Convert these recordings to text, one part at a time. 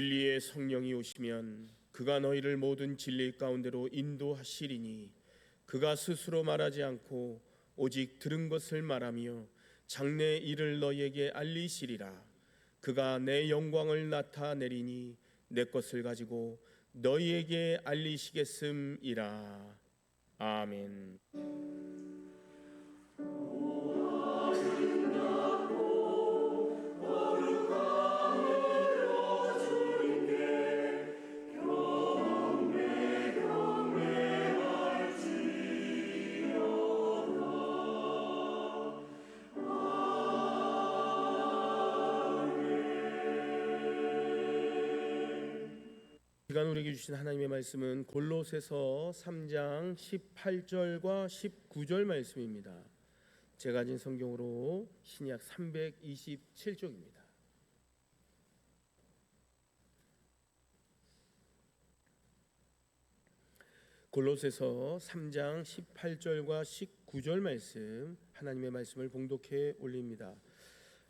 진리의 성령이 오시면 그가 너희를 모든 진리 가운데로 인도하시리니 그가 스스로 말하지 않고 오직 들은 것을 말하며 장래 일을 너희에게 알리시리라. 그가 내 영광을 나타내리니 내 것을 가지고 너희에게 알리시겠음이라. 아멘. 시간 우리에게 주신 하나님의 말씀은 골로새서 3장 18절과 19절 말씀입니다. 제가 가진 성경으로 신약 327쪽입니다. 골로새서 3장 18절과 19절 말씀, 하나님의 말씀을 봉독해 올립니다.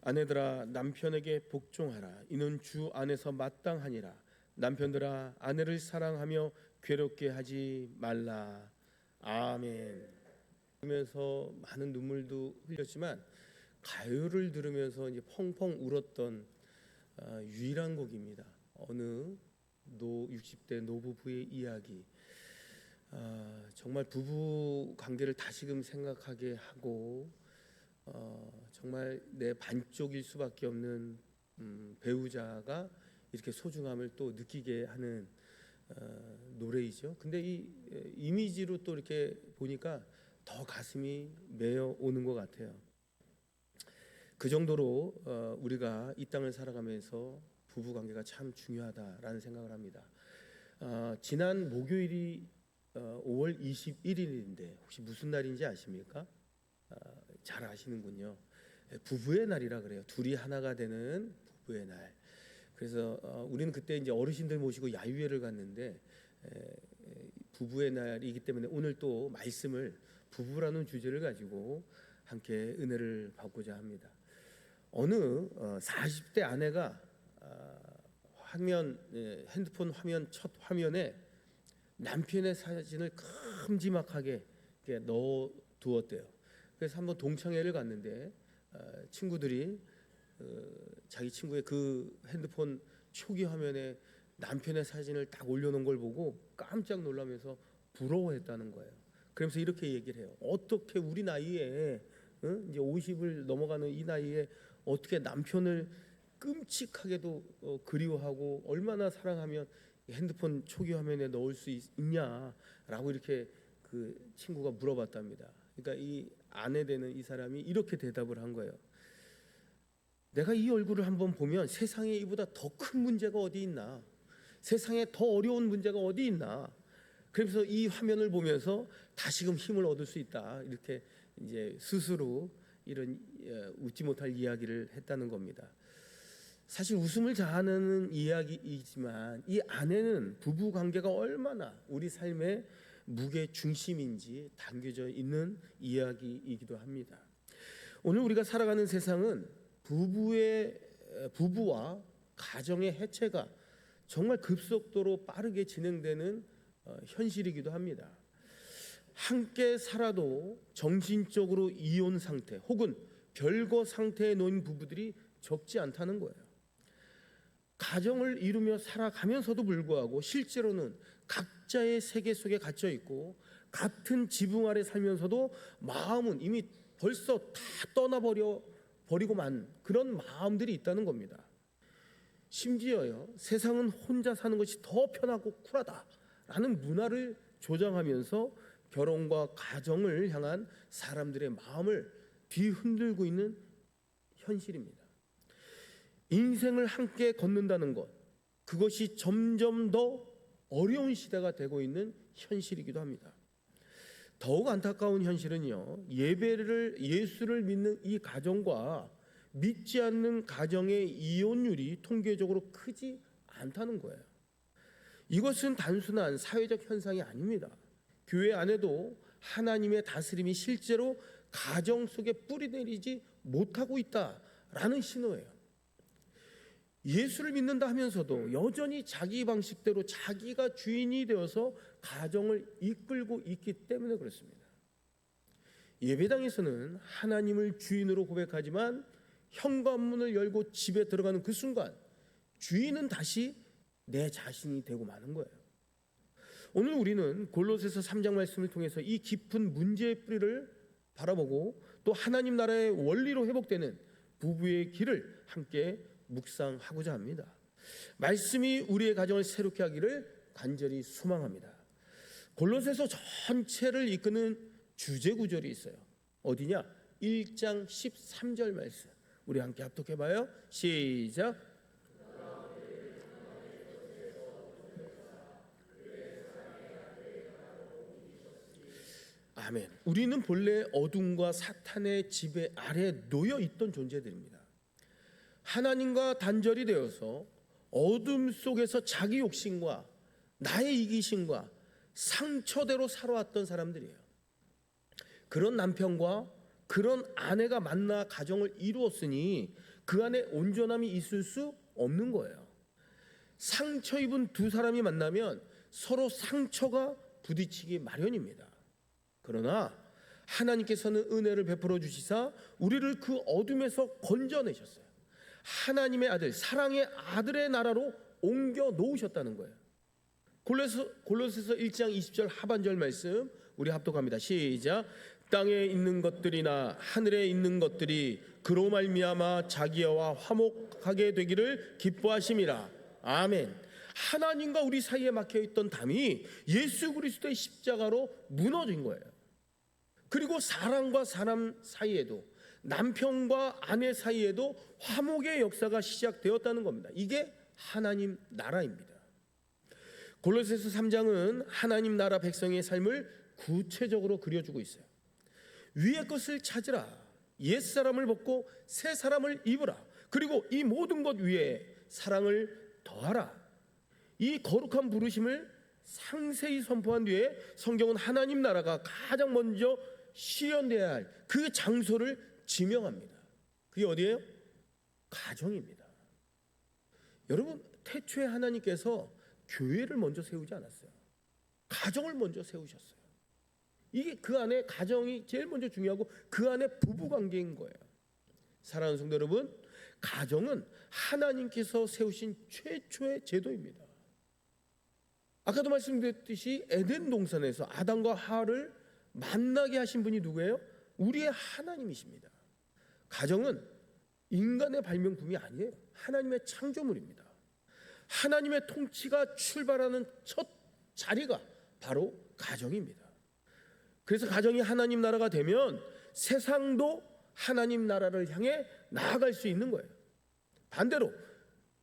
아내들아 남편에게 복종하라. 이는 주 안에서 마땅하니라. 남편들아 아내를 사랑하며 괴롭게 하지 말라. 아멘. 들으면서 많은 눈물도 흘렸지만 가요를 들으면서 이제 펑펑 울었던 유일한 곡입니다. 어느 60대 노부부의 이야기. 정말 부부 관계를 다시금 생각하게 하고 정말 내 반쪽일 수밖에 없는 배우자가 이렇게 소중함을 또 느끼게 하는 노래이죠. 근데 이 이미지로 또 이렇게 보니까 더 가슴이 메어 오는 것 같아요. 그 정도로 우리가 이 땅을 살아가면서 부부 관계가 참 중요하다라는 생각을 합니다. 지난 목요일이 5월 21일인데 혹시 무슨 날인지 아십니까? 잘 아시는군요. 부부의 날이라 그래요. 둘이 하나가 되는 부부의 날. 그래서 우리는 그때 이제 어르신들 모시고 야유회를 갔는데 부부의 날이기 때문에 오늘 또 말씀을 부부라는 주제를 가지고 함께 은혜를 받고자 합니다. 어느 40대 아내가 핸드폰 화면 첫 화면에 남편의 사진을 큼지막하게 넣어 두었대요. 그래서 한번 동창회를 갔는데 친구들이 자기 친구의 그 핸드폰 초기 화면에 남편의 사진을 딱 올려놓은 걸 보고 깜짝 놀라면서 부러워했다는 거예요. 그러면서 이렇게 얘기를 해요. 어떻게 우리 나이에 이제 50을 넘어가는 이 나이에 어떻게 남편을 끔찍하게도 그리워하고 얼마나 사랑하면 핸드폰 초기 화면에 넣을 수 있냐라고 이렇게 그 친구가 물어봤답니다. 그러니까 이 아내 되는 이 사람이 이렇게 대답을 한 거예요. 내가 이 얼굴을 한번 보면 세상에 이보다 더 큰 문제가 어디 있나? 세상에 더 어려운 문제가 어디 있나? 그래서 이 화면을 보면서 다시금 힘을 얻을 수 있다. 이렇게 이제 스스로 이런 웃지 못할 이야기를 했다는 겁니다. 사실 웃음을 자아내는 이야기이지만 이 안에는 부부 관계가 얼마나 우리 삶의 무게 중심인지 담겨져 있는 이야기이기도 합니다. 오늘 우리가 살아가는 세상은 부부와 가정의 해체가 정말 급속도로 빠르게 진행되는 현실이기도 합니다. 함께 살아도 정신적으로 이혼 상태 혹은 별거 상태에 놓인 부부들이 적지 않다는 거예요. 가정을 이루며 살아가면서도 불구하고 실제로는 각자의 세계 속에 갇혀 있고 같은 지붕 아래 살면서도 마음은 이미 벌써 다 떠나버리고만 그런 마음들이 있다는 겁니다. 심지어요, 세상은 혼자 사는 것이 더 편하고 쿨하다라는 문화를 조장하면서 결혼과 가정을 향한 사람들의 마음을 뒤흔들고 있는 현실입니다. 인생을 함께 걷는다는 것, 그것이 점점 더 어려운 시대가 되고 있는 현실이기도 합니다. 더욱 안타까운 현실은요, 예수를 믿는 이 가정과 믿지 않는 가정의 이혼율이 통계적으로 크지 않다는 거예요. 이것은 단순한 사회적 현상이 아닙니다. 교회 안에도 하나님의 다스림이 실제로 가정 속에 뿌리내리지 못하고 있다라는 신호예요. 예수를 믿는다 하면서도 여전히 자기 방식대로 자기가 주인이 되어서 가정을 이끌고 있기 때문에 그렇습니다. 예배당에서는 하나님을 주인으로 고백하지만 현관문을 열고 집에 들어가는 그 순간 주인은 다시 내 자신이 되고 마는 거예요. 오늘 우리는 골로새서 3장 말씀을 통해서 이 깊은 문제의 뿌리를 바라보고 또 하나님 나라의 원리로 회복되는 부부의 길을 함께 묵상하고자 합니다. 말씀이 우리의 가정을 새롭게 하기를 간절히 소망합니다. 골로새서 전체를 이끄는 주제 구절이 있어요. 어디냐? 1장 13절 말씀. 우리 함께 합독해봐요. 시작. 아멘. 우리는 본래 어둠과 사탄의 지배 아래 놓여 있던 존재들입니다. 하나님과 단절이 되어서 어둠 속에서 자기 욕심과 나의 이기심과 상처대로 살아왔던 사람들이에요. 그런 남편과 그런 아내가 만나 가정을 이루었으니 그 안에 온전함이 있을 수 없는 거예요. 상처 입은 두 사람이 만나면 서로 상처가 부딪히기 마련입니다. 그러나 하나님께서는 은혜를 베풀어 주시사 우리를 그 어둠에서 건져내셨어요. 하나님의 아들, 사랑의 아들의 나라로 옮겨 놓으셨다는 거예요. 골로새서 1장 20절 하반절 말씀 우리 합독합니다. 시작. 땅에 있는 것들이나 하늘에 있는 것들이 그로 말미암아 자기와 화목하게 되기를 기뻐하심이라. 아멘. 하나님과 우리 사이에 막혀있던 담이 예수 그리스도의 십자가로 무너진 거예요. 그리고 사람과 사람 사이에도 남편과 아내 사이에도 화목의 역사가 시작되었다는 겁니다. 이게 하나님 나라입니다. 골로새서 3장은 하나님 나라 백성의 삶을 구체적으로 그려주고 있어요. 위의 것을 찾으라. 옛사람을 벗고 새 사람을 입으라. 그리고 이 모든 것 위에 사랑을 더하라. 이 거룩한 부르심을 상세히 선포한 뒤에 성경은 하나님 나라가 가장 먼저 실현돼야 할 그 장소를 지명합니다. 그게 어디예요? 가정입니다. 여러분, 태초에 하나님께서 교회를 먼저 세우지 않았어요. 가정을 먼저 세우셨어요. 이게 그 안에 가정이 제일 먼저 중요하고 그 안에 부부관계인 거예요. 사랑하는 성도 여러분, 가정은 하나님께서 세우신 최초의 제도입니다. 아까도 말씀드렸듯이 에덴 동산에서 아담과 하와를 만나게 하신 분이 누구예요? 우리의 하나님이십니다. 가정은 인간의 발명품이 아니에요. 하나님의 창조물입니다. 하나님의 통치가 출발하는 첫 자리가 바로 가정입니다. 그래서 가정이 하나님 나라가 되면 세상도 하나님 나라를 향해 나아갈 수 있는 거예요. 반대로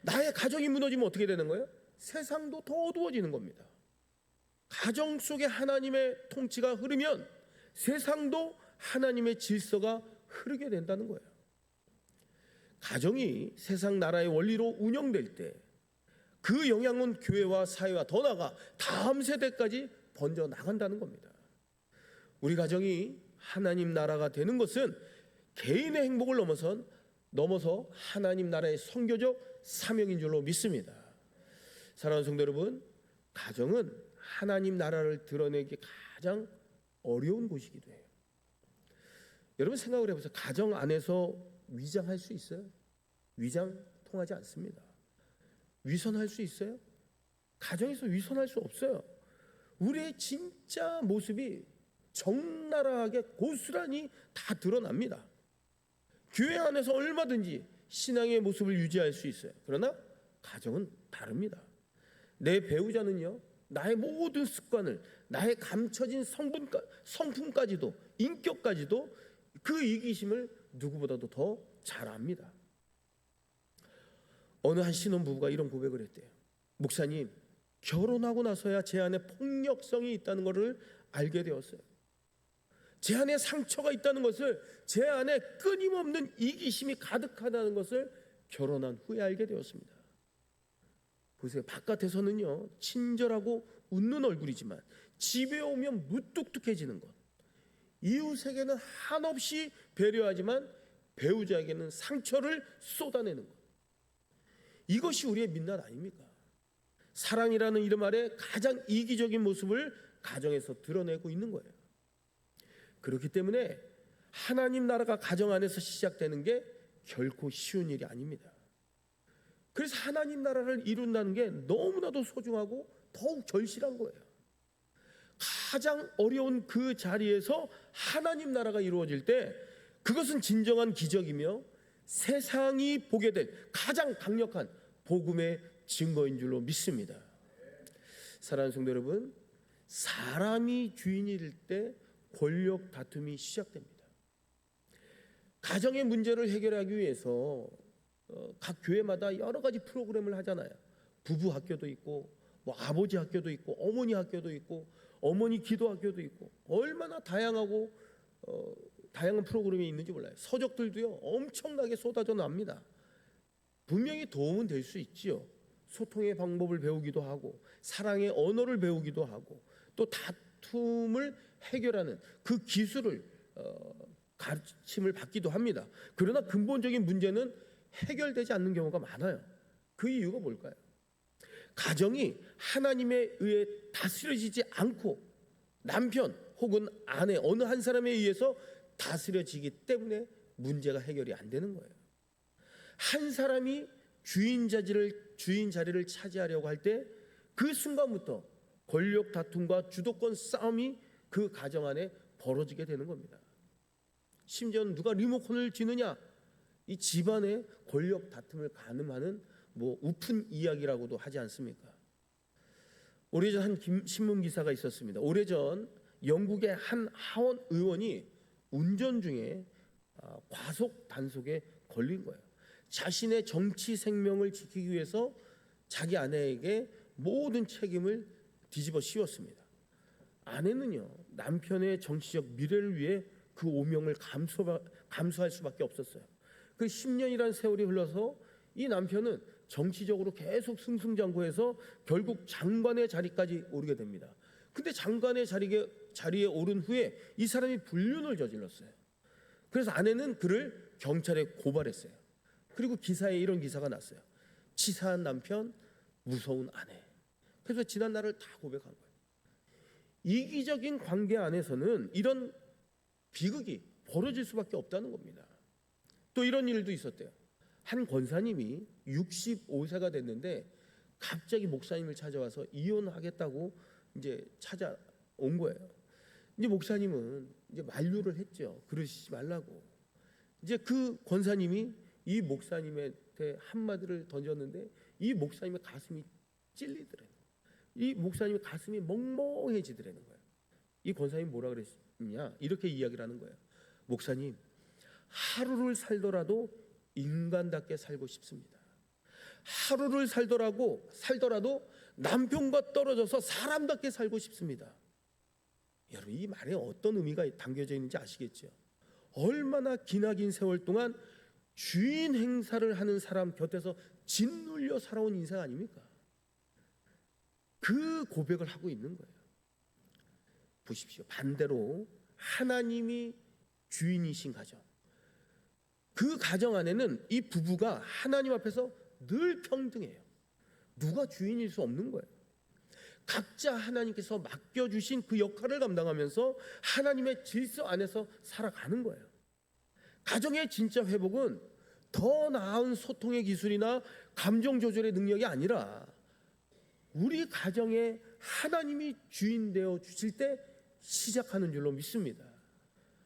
나의 가정이 무너지면 어떻게 되는 거예요? 세상도 더 어두워지는 겁니다. 가정 속에 하나님의 통치가 흐르면 세상도 하나님의 질서가 흐르게 된다는 거예요. 가정이 세상 나라의 원리로 운영될 때 그 영향은 교회와 사회와 더 나아가 다음 세대까지 번져 나간다는 겁니다. 우리 가정이 하나님 나라가 되는 것은 개인의 행복을 넘어서 하나님 나라의 선교적 사명인 줄로 믿습니다. 사랑하는 성도 여러분, 가정은 하나님 나라를 드러내기 가장 어려운 곳이기도 해요. 여러분 생각을 해보세요. 가정 안에서 위장할 수 있어요? 위장 통하지 않습니다. 위선할 수 있어요? 가정에서 위선할 수 없어요. 우리의 진짜 모습이 적나라하게 고스란히 다 드러납니다. 교회 안에서 얼마든지 신앙의 모습을 유지할 수 있어요. 그러나 가정은 다릅니다. 내 배우자는요, 나의 모든 습관을, 나의 감춰진 성품까지도, 인격까지도 그 이기심을 누구보다도 더 잘 압니다. 어느 한 신혼부부가 이런 고백을 했대요. 목사님, 결혼하고 나서야 제 안에 폭력성이 있다는 것을 알게 되었어요. 제 안에 상처가 있다는 것을, 제 안에 끊임없는 이기심이 가득하다는 것을 결혼한 후에 알게 되었습니다. 보세요. 바깥에서는요, 친절하고 웃는 얼굴이지만 집에 오면 무뚝뚝해지는 것, 이웃에게는 한없이 배려하지만 배우자에게는 상처를 쏟아내는 것, 이것이 우리의 민낯 아닙니까? 사랑이라는 이름 아래 가장 이기적인 모습을 가정에서 드러내고 있는 거예요. 그렇기 때문에 하나님 나라가 가정 안에서 시작되는 게 결코 쉬운 일이 아닙니다. 그래서 하나님 나라를 이룬다는 게 너무나도 소중하고 더욱 절실한 거예요. 가장 어려운 그 자리에서 하나님 나라가 이루어질 때 그것은 진정한 기적이며 세상이 보게 될 가장 강력한 복음의 증거인 줄로 믿습니다. 사랑하는 성도 여러분, 사람이 주인일 때 권력 다툼이 시작됩니다. 가정의 문제를 해결하기 위해서 각 교회마다 여러 가지 프로그램을 하잖아요. 부부 학교도 있고 뭐 아버지 학교도 있고 어머니 학교도 있고 어머니 기도 학교도 있고 얼마나 다양하고 다양한 프로그램이 있는지 몰라요. 서적들도요 엄청나게 쏟아져 납니다. 분명히 도움은 될 수 있지요. 소통의 방법을 배우기도 하고 사랑의 언어를 배우기도 하고 또 다툼을 해결하는 그 기술을 가르침을 받기도 합니다. 그러나 근본적인 문제는 해결되지 않는 경우가 많아요. 그 이유가 뭘까요? 가정이 하나님에 의해 다스려지지 않고 남편 혹은 아내 어느 한 사람에 의해서 다스려지기 때문에 문제가 해결이 안 되는 거예요. 한 사람이 주인 자리를 차지하려고 할 때 그 순간부터 권력 다툼과 주도권 싸움이 그 가정 안에 벌어지게 되는 겁니다. 심지어는 누가 리모컨을 쥐느냐, 이 집안의 권력 다툼을 가늠하는 뭐 우픈 이야기라고도 하지 않습니까? 오래전 한 신문 기사가 있었습니다. 오래전 영국의 한 하원 의원이 운전 중에 과속 단속에 걸린 거예요. 자신의 정치 생명을 지키기 위해서 자기 아내에게 모든 책임을 뒤집어 씌웠습니다. 아내는요 남편의 정치적 미래를 위해 그 오명을 감수할 수밖에 없었어요. 그 10년이라는 세월이 흘러서 이 남편은 정치적으로 계속 승승장구해서 결국 장관의 자리까지 오르게 됩니다. 근데 장관의 자리에 오른 후에 이 사람이 불륜을 저질렀어요. 그래서 아내는 그를 경찰에 고발했어요. 그리고 기사에 이런 기사가 났어요. 치사한 남편, 무서운 아내. 그래서 지난 날을 다 고백한 거예요. 이기적인 관계 안에서는 이런 비극이 벌어질 수밖에 없다는 겁니다. 또 이런 일도 있었대요. 한 권사님이 65세가 됐는데 갑자기 목사님을 찾아와서 이혼하겠다고 이제 찾아온 거예요. 이제 목사님은 이제 만류를 했죠. 그러시지 말라고. 이제 그 권사님이 이 목사님한테 한마디를 던졌는데 이 목사님의 가슴이 찔리더래요. 이 목사님의 가슴이 멍멍해지더라는 거예요. 이 권사님이 뭐라 그랬냐? 이렇게 이야기를 하는 거예요. 목사님, 하루를 살더라도 인간답게 살고 싶습니다. 하루를 살더라도 남편과 떨어져서 사람답게 살고 싶습니다. 여러분, 이 말에 어떤 의미가 담겨져 있는지 아시겠죠? 얼마나 기나긴 세월 동안 주인 행사를 하는 사람 곁에서 짓눌려 살아온 인생 아닙니까? 그 고백을 하고 있는 거예요. 보십시오. 반대로 하나님이 주인이신 가정, 그 가정 안에는 이 부부가 하나님 앞에서 늘 평등해요. 누가 주인일 수 없는 거예요. 각자 하나님께서 맡겨주신 그 역할을 감당하면서 하나님의 질서 안에서 살아가는 거예요. 가정의 진짜 회복은 더 나은 소통의 기술이나 감정 조절의 능력이 아니라 우리 가정에 하나님이 주인 되어 주실 때 시작하는 줄로 믿습니다.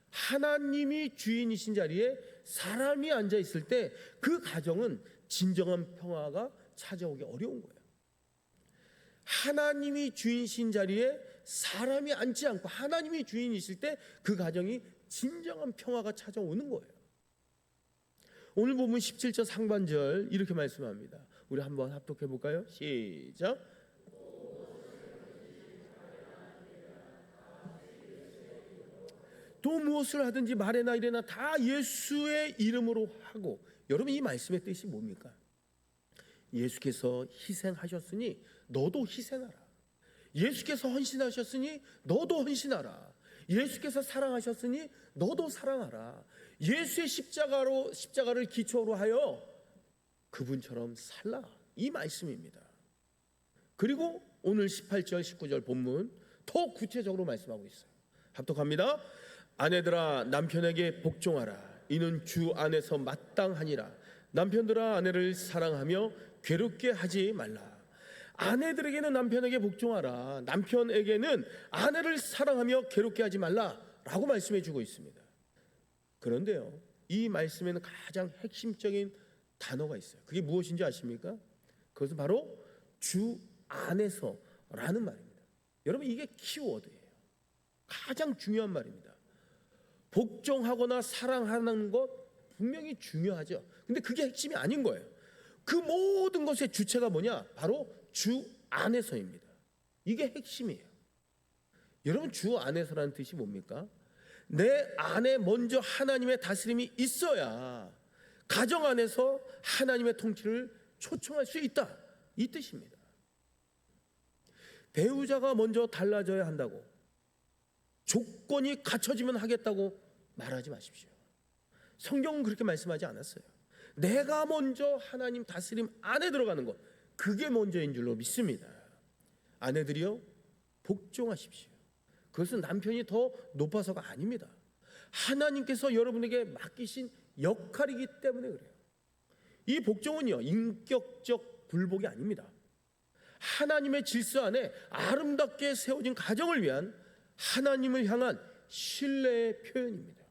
하나님이 주인이신 자리에 사람이 앉아 있을 때 그 가정은 진정한 평화가 찾아오기 어려운 거예요. 하나님이 주인이신 자리에 사람이 앉지 않고 하나님이 주인이실 때 그 가정이 진정한 평화가 찾아오는 거예요. 오늘 보면 17절 상반절 이렇게 말씀합니다. 우리 한번 합독해 볼까요? 시작. 또 무엇을 하든지 말해나 이래나 다 예수의 이름으로 하고. 여러분, 이 말씀의 뜻이 뭡니까? 예수께서 희생하셨으니 너도 희생하라. 예수께서 헌신하셨으니 너도 헌신하라. 예수께서 사랑하셨으니 너도 사랑하라. 예수의 십자가를 기초로 하여 그분처럼 살라, 이 말씀입니다. 그리고 오늘 18절 19절 본문 더 구체적으로 말씀하고 있어요. 합독합니다. 아내들아 남편에게 복종하라. 이는 주 안에서 마땅하니라. 남편들아 아내를 사랑하며 괴롭게 하지 말라. 아내들에게는 남편에게 복종하라. 남편에게는 아내를 사랑하며 괴롭게 하지 말라라고 말씀해 주고 있습니다. 그런데요, 이 말씀에는 가장 핵심적인 단어가 있어요. 그게 무엇인지 아십니까? 그것은 바로 주 안에서라는 말입니다. 여러분, 이게 키워드예요. 가장 중요한 말입니다. 복종하거나 사랑하는 것 분명히 중요하죠. 근데 그게 핵심이 아닌 거예요. 그 모든 것의 주체가 뭐냐? 바로 주 안에서입니다. 이게 핵심이에요. 여러분, 주 안에서라는 뜻이 뭡니까? 내 안에 먼저 하나님의 다스림이 있어야 가정 안에서 하나님의 통치를 초청할 수 있다, 이 뜻입니다. 배우자가 먼저 달라져야 한다고, 조건이 갖춰지면 하겠다고 말하지 마십시오. 성경은 그렇게 말씀하지 않았어요. 내가 먼저 하나님 다스림 안에 들어가는 것, 그게 먼저인 줄로 믿습니다. 아내들이여 복종하십시오. 그것은 남편이 더 높아서가 아닙니다. 하나님께서 여러분에게 맡기신 역할이기 때문에 그래요. 이 복종은요, 인격적 불복이 아닙니다. 하나님의 질서 안에 아름답게 세워진 가정을 위한 하나님을 향한 신뢰의 표현입니다.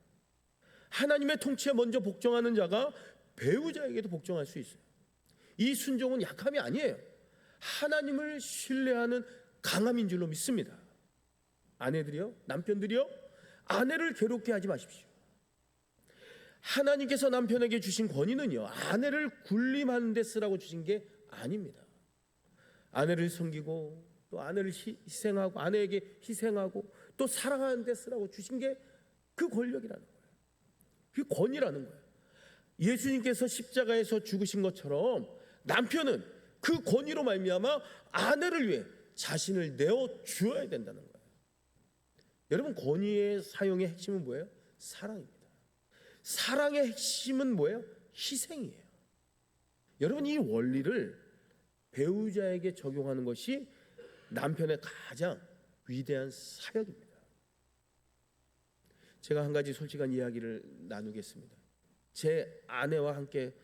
하나님의 통치에 먼저 복종하는 자가 배우자에게도 복종할 수 있어요. 이 순종은 약함이 아니에요. 하나님을 신뢰하는 강함인 줄로 믿습니다. 아내들이요, 남편들이요, 아내를 괴롭게 하지 마십시오. 하나님께서 남편에게 주신 권위는요, 아내를 군림하는 데 쓰라고 주신 게 아닙니다. 아내를 섬기고 또 아내를 희생하고 아내에게 희생하고 또 사랑하는 데 쓰라고 주신 게 그 권력이라는 거예요. 그 권위라는 거예요. 예수님께서 십자가에서 죽으신 것처럼 남편은 그 권위로 말미암아 아내를 위해 자신을 내어 주어야 된다는 거예요. 여러분, 권위의 사용의 핵심은 뭐예요? 사랑입니다. 사랑의 핵심은 뭐예요? 희생이에요. 여러분, 이 원리를 배우자에게 적용하는 것이 남편의 가장 위대한 사역입니다. 제가 한 가지 솔직한 이야기를 나누겠습니다. 제 아내와 함께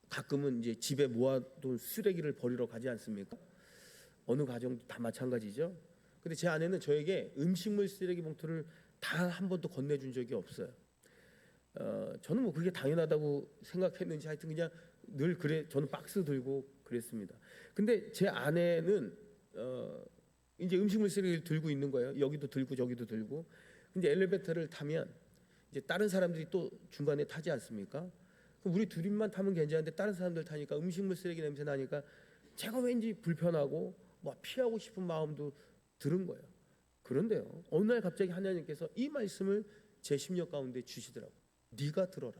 가끔은 이제 집에 모아둔 쓰레기를 버리러 가지 않습니까? 어느 가정도 다 마찬가지죠. 근데 제 아내는 저에게 음식물 쓰레기 봉투를 단 한 번도 건네준 적이 없어요. 저는 뭐 그게 당연하다고 생각했는지 하여튼 그냥 늘 그래, 저는 박스 들고 그랬습니다. 근데 제 아내는 이제 음식물 쓰레기를 들고 있는 거예요. 여기도 들고 저기도 들고. 근데 엘리베이터를 타면 이제 다른 사람들이 또 중간에 타지 않습니까? 그럼 우리 둘이만 타면 괜찮은데 다른 사람들 타니까 음식물 쓰레기 냄새 나니까 제가 왠지 불편하고 뭐 피하고 싶은 마음도 들은 거예요. 그런데요, 어느 날 갑자기 하나님께서 이 말씀을 제 심령 가운데 주시더라고요. 네가 들어라,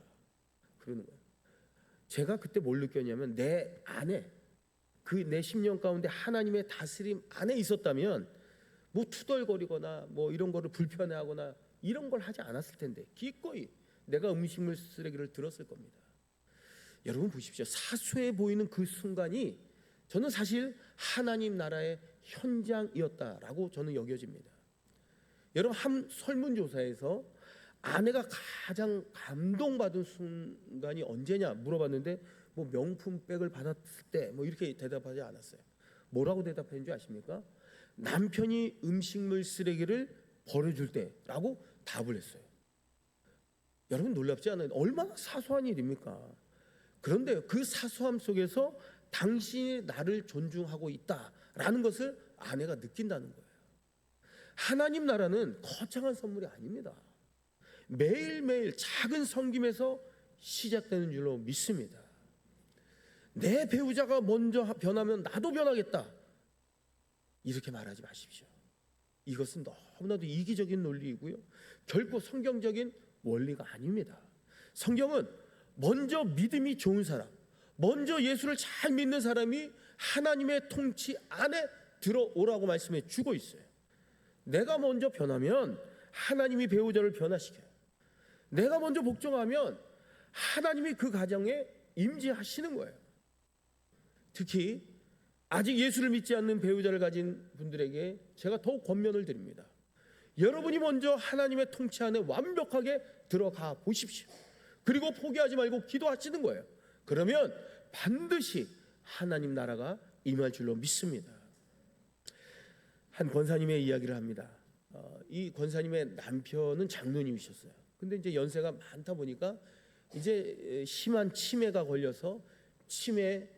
그러는 거예요. 제가 그때 뭘 느꼈냐면 내 안에, 그 내 심령 가운데 하나님의 다스림 안에 있었다면 뭐 투덜거리거나 뭐 이런 거를 불편해하거나 이런 걸 하지 않았을 텐데 기꺼이 내가 음식물 쓰레기를 들었을 겁니다. 여러분 보십시오. 사소해 보이는 그 순간이 저는 사실 하나님 나라의 현장이었다라고 저는 여겨집니다. 여러분, 한 설문조사에서 아내가 가장 감동받은 순간이 언제냐 물어봤는데 뭐 명품백을 받았을 때 뭐 이렇게 대답하지 않았어요. 뭐라고 대답했는지 아십니까? 남편이 음식물 쓰레기를 버려줄 때라고 답을 했어요. 여러분 놀랍지 않아요? 얼마나 사소한 일입니까? 그런데 그 사소함 속에서 당신이 나를 존중하고 있다라는 것을 아내가 느낀다는 거예요. 하나님 나라는 거창한 선물이 아닙니다. 매일매일 작은 섬김에서 시작되는 줄로 믿습니다. 내 배우자가 먼저 변하면 나도 변하겠다, 이렇게 말하지 마십시오. 이것은 너무나도 이기적인 논리이고요, 결코 성경적인 원리가 아닙니다. 성경은 먼저 믿음이 좋은 사람, 먼저 예수를 잘 믿는 사람이 하나님의 통치 안에 들어오라고 말씀해 주고 있어요. 내가 먼저 변하면 하나님이 배우자를 변화시켜요. 내가 먼저 복종하면 하나님이 그 가정에 임재하시는 거예요. 특히 아직 예수를 믿지 않는 배우자를 가진 분들에게 제가 더욱 권면을 드립니다. 여러분이 먼저 하나님의 통치 안에 완벽하게 들어가 보십시오. 그리고 포기하지 말고 기도하시는 거예요. 그러면 반드시 하나님 나라가 임할 줄로 믿습니다. 한 권사님의 이야기를 합니다. 이 권사님의 남편은 장로님이셨어요. 근데 이제 연세가 많다 보니까 이제 심한 치매가 걸려서 치매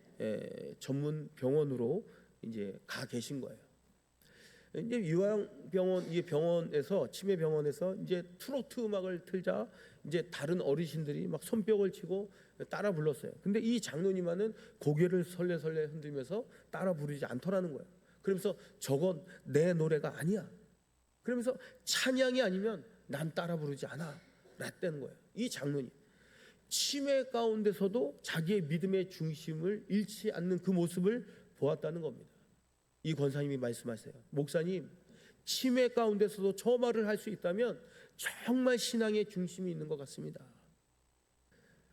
전문 병원으로 이제 가 계신 거예요. 이제 요양병원, 이 병원에서, 치매 병원에서 이제 트로트 음악을 틀자 이제 다른 어르신들이 막 손뼉을 치고 따라 불렀어요. 근데 이 장로님은 고개를 설레설레 흔들면서 따라 부르지 않더라는 거예요. 그러면서 저건 내 노래가 아니야. 그러면서 찬양이 아니면 난 따라 부르지 않아. 라떼는 거예요. 이 장로님. 치매 가운데서도 자기의 믿음의 중심을 잃지 않는 그 모습을 보았다는 겁니다. 이 권사님이 말씀하세요. 목사님, 치매 가운데서도 저 말을 할 수 있다면 정말 신앙의 중심이 있는 것 같습니다.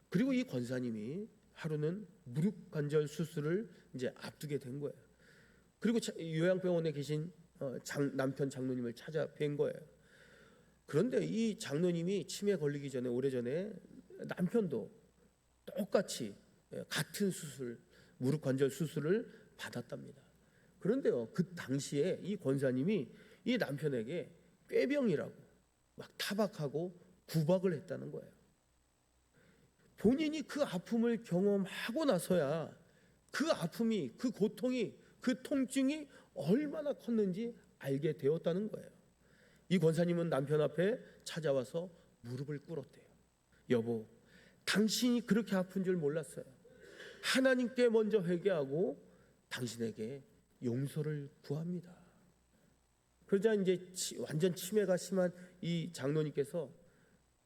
그리고 이 권사님이 하루는 무릎 관절 수술을 이제 앞두게 된 거예요. 그리고 요양병원에 계신 남편 장로님을 찾아뵌 거예요. 그런데 이 장로님이 치매 걸리기 전에, 오래전에 남편도 똑같이 같은 수술, 무릎 관절 수술을 받았답니다. 그런데요, 그 당시에 이 권사님이 이 남편에게 꾀병이라고 막 타박하고 구박을 했다는 거예요. 본인이 그 아픔을 경험하고 나서야 그 아픔이, 그 고통이, 그 통증이 얼마나 컸는지 알게 되었다는 거예요. 이 권사님은 남편 앞에 찾아와서 무릎을 꿇었대요. 여보, 당신이 그렇게 아픈 줄 몰랐어요. 하나님께 먼저 회개하고 당신에게 용서를 구합니다. 그러자 이제 완전 치매가 심한 이 장로님께서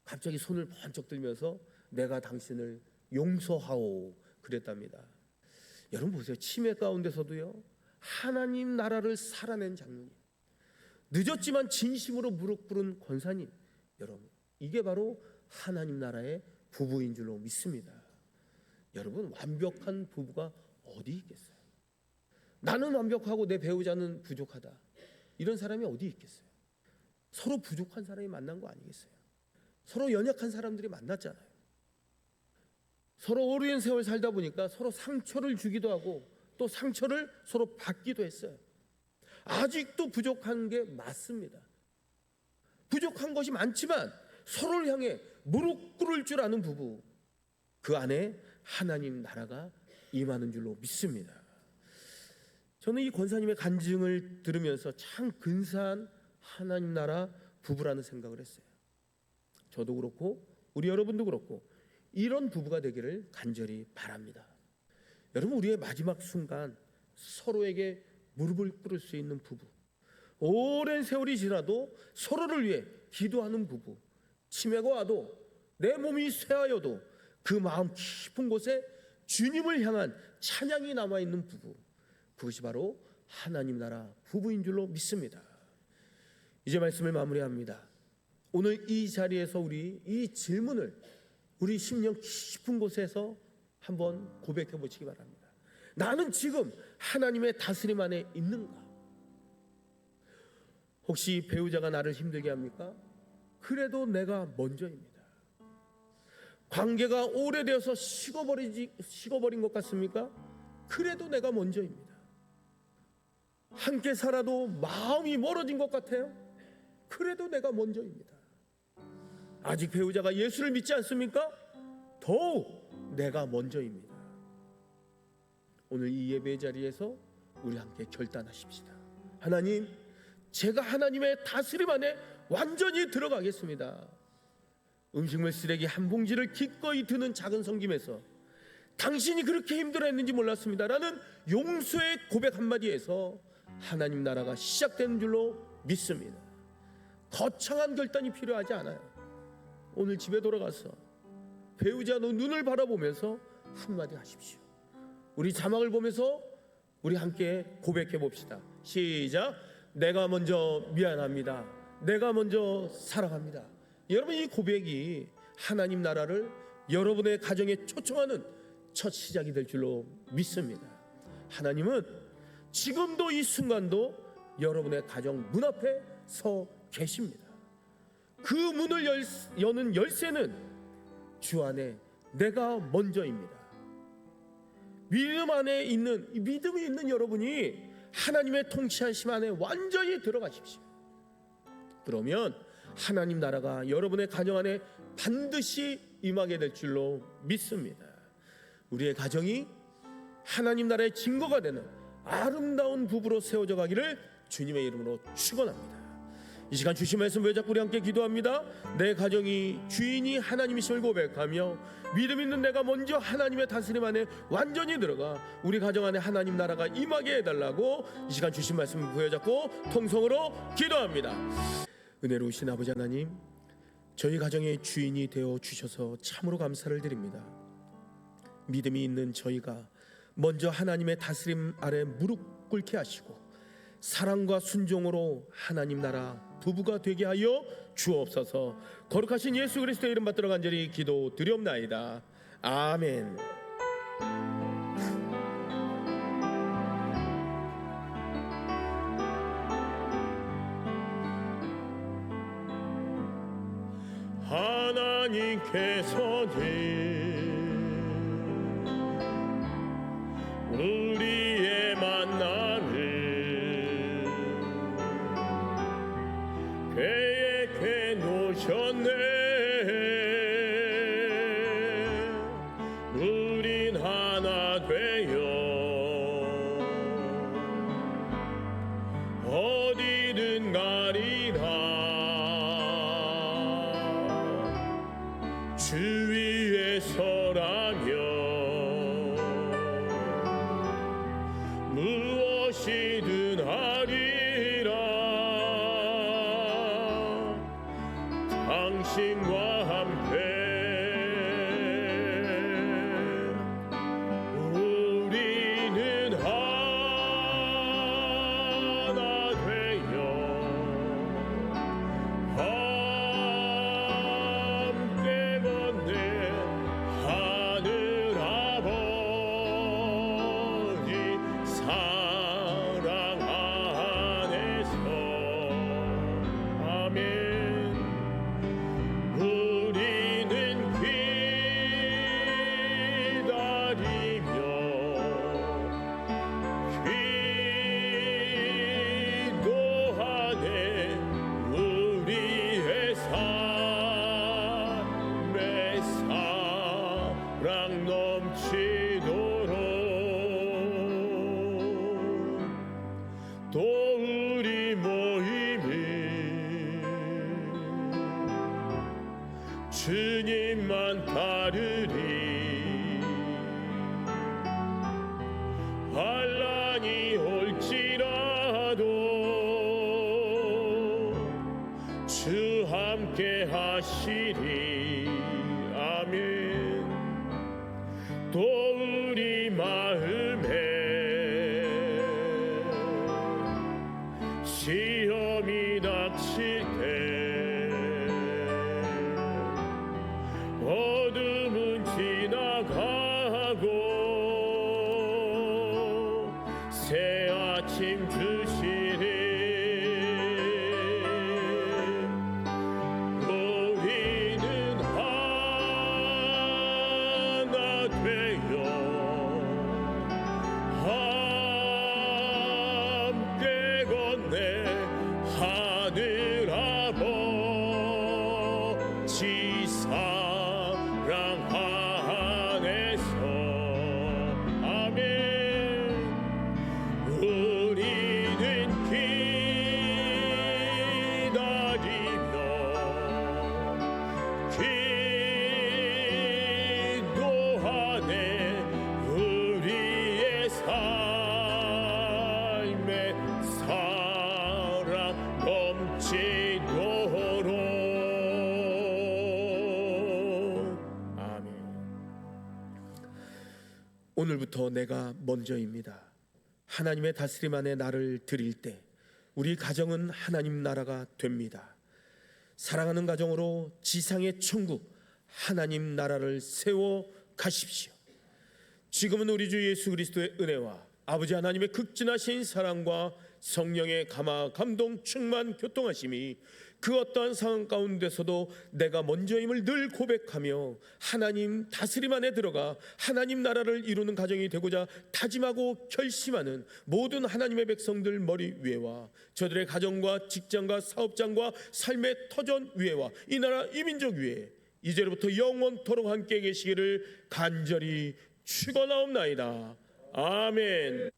갑자기 손을 번쩍 들면서 내가 당신을 용서하오 그랬답니다. 여러분 보세요. 치매 가운데서도요, 하나님 나라를 살아낸 장로님, 늦었지만 진심으로 무릎 꿇은 권사님, 여러분 이게 바로 하나님 나라의 부부인 줄로 믿습니다. 여러분, 완벽한 부부가 어디 있겠어요? 나는 완벽하고 내 배우자는 부족하다, 이런 사람이 어디 있겠어요? 서로 부족한 사람이 만난 거 아니겠어요? 서로 연약한 사람들이 만났잖아요. 서로 오랜 세월 살다 보니까 서로 상처를 주기도 하고 또 상처를 서로 받기도 했어요. 아직도 부족한 게 맞습니다. 부족한 것이 많지만 서로를 향해 무릎 꿇을 줄 아는 부부, 그 안에 하나님 나라가 임하는 줄로 믿습니다. 저는 이 권사님의 간증을 들으면서 참 근사한 하나님 나라 부부라는 생각을 했어요. 저도 그렇고 우리 여러분도 그렇고 이런 부부가 되기를 간절히 바랍니다. 여러분, 우리의 마지막 순간 서로에게 무릎을 꿇을 수 있는 부부, 오랜 세월이 지나도 서로를 위해 기도하는 부부, 치매가 와도 내 몸이 쇠하여도 그 마음 깊은 곳에 주님을 향한 찬양이 남아있는 부부, 그것이 바로 하나님 나라 부부인 줄로 믿습니다. 이제 말씀을 마무리합니다. 오늘 이 자리에서 우리 이 질문을 우리 심령 깊은 곳에서 한번 고백해 보시기 바랍니다. 나는 지금 하나님의 다스림 안에 있는가? 혹시 배우자가 나를 힘들게 합니까? 그래도 내가 먼저입니다. 관계가 오래되어서 식어버린 것 같습니까? 그래도 내가 먼저입니다. 함께 살아도 마음이 멀어진 것 같아요? 그래도 내가 먼저입니다. 아직 배우자가 예수를 믿지 않습니까? 더욱 내가 먼저입니다. 오늘 이 예배 자리에서 우리 함께 결단하십시다. 하나님, 제가 하나님의 다스림 안에 완전히 들어가겠습니다. 음식물 쓰레기 한 봉지를 기꺼이 드는 작은 섬김에서 당신이 그렇게 힘들어했는지 몰랐습니다 라는 용서의 고백 한마디에서 하나님 나라가 시작되는 줄로 믿습니다. 거창한 결단이 필요하지 않아요. 오늘 집에 돌아가서 배우자 눈을 바라보면서 한마디 하십시오. 우리 자막을 보면서 우리 함께 고백해 봅시다. 시작. 내가 먼저 미안합니다. 내가 먼저 사랑합니다. 여러분, 이 고백이 하나님 나라를 여러분의 가정에 초청하는 첫 시작이 될 줄로 믿습니다. 하나님은 지금도 이 순간도 여러분의 가정 문 앞에 서 계십니다. 그 문을 여는 열쇠는 주 안에 내가 먼저입니다. 믿음이 있는 여러분이 하나님의 통치하심 안에 완전히 들어가십시오. 그러면 하나님 나라가 여러분의 가정 안에 반드시 임하게 될 줄로 믿습니다. 우리의 가정이 하나님 나라의 증거가 되는 아름다운 부부로 세워져 가기를 주님의 이름으로 축원합니다. 이 시간 주신 말씀 외잡고 우리 함께 기도합니다. 내 가정이 주인이 하나님이심을 고백하며 믿음 있는 내가 먼저 하나님의 다스림 안에 완전히 들어가 우리 가정 안에 하나님 나라가 임하게 해달라고 이 시간 주신 말씀 부여잡고 통성으로 기도합니다. 은혜로우신 아버지 하나님, 저희 가정의 주인이 되어 주셔서 참으로 감사를 드립니다. 믿음이 있는 저희가 먼저 하나님의 다스림 아래 무릎 꿇게 하시고 사랑과 순종으로 하나님 나라 부부가 되게 하여 주옵소서. 거룩하신 예수 그리스도의 이름 받들어 간절히 기도드리옵나이다. 아멘. 하나님께서는 우리의 만남을 계획해 놓으셨네. 우린 하나 되어 어디든 가리라. 주 위에 서라며 무엇이든 하리라. 당신과 함께 우리는 하나 되어 함께 걷네. 하늘 아버지 사랑 안에서. 아멘. 우리는 기다리며 기도하네. 우리의 삶에 사랑 넘치도록 또 우리 모임이 주님만 따르리. 환난이 올지라도 주 함께 하시리. 아멘. 또 우리 마음에 시험이 닥칠 때 어둠은 지나가고 새 아침 주시리. 우리는 하나 되어 함께 걷네. 하늘 아버지 사랑 안에서. 아멘. 우리는 기다리며 기도하네. 우리의 삶에 사랑 넘치도록. 아멘. 오늘부터 내가 먼저입니다. 하나님의 다스림 안에 나를 드릴 때 우리 가정은 하나님 나라가 됩니다. 사랑하는 가정으로 지상의 천국 하나님 나라를 세워 가십시오. 지금은 우리 주 예수 그리스도의 은혜와 아버지 하나님의 극진하신 사랑과 성령의 감화 감동 충만 교통하심이 그 어떠한 상황 가운데서도 내가 먼저임을 늘 고백하며 하나님 다스림 안에 들어가 하나님 나라를 이루는 가정이 되고자 다짐하고 결심하는 모든 하나님의 백성들 머리 위에와 저들의 가정과 직장과 사업장과 삶의 터전 위에와 이 나라 이 민족 위에 이제로부터 영원토록 함께 계시기를 간절히 축원하옵나이다. 아멘.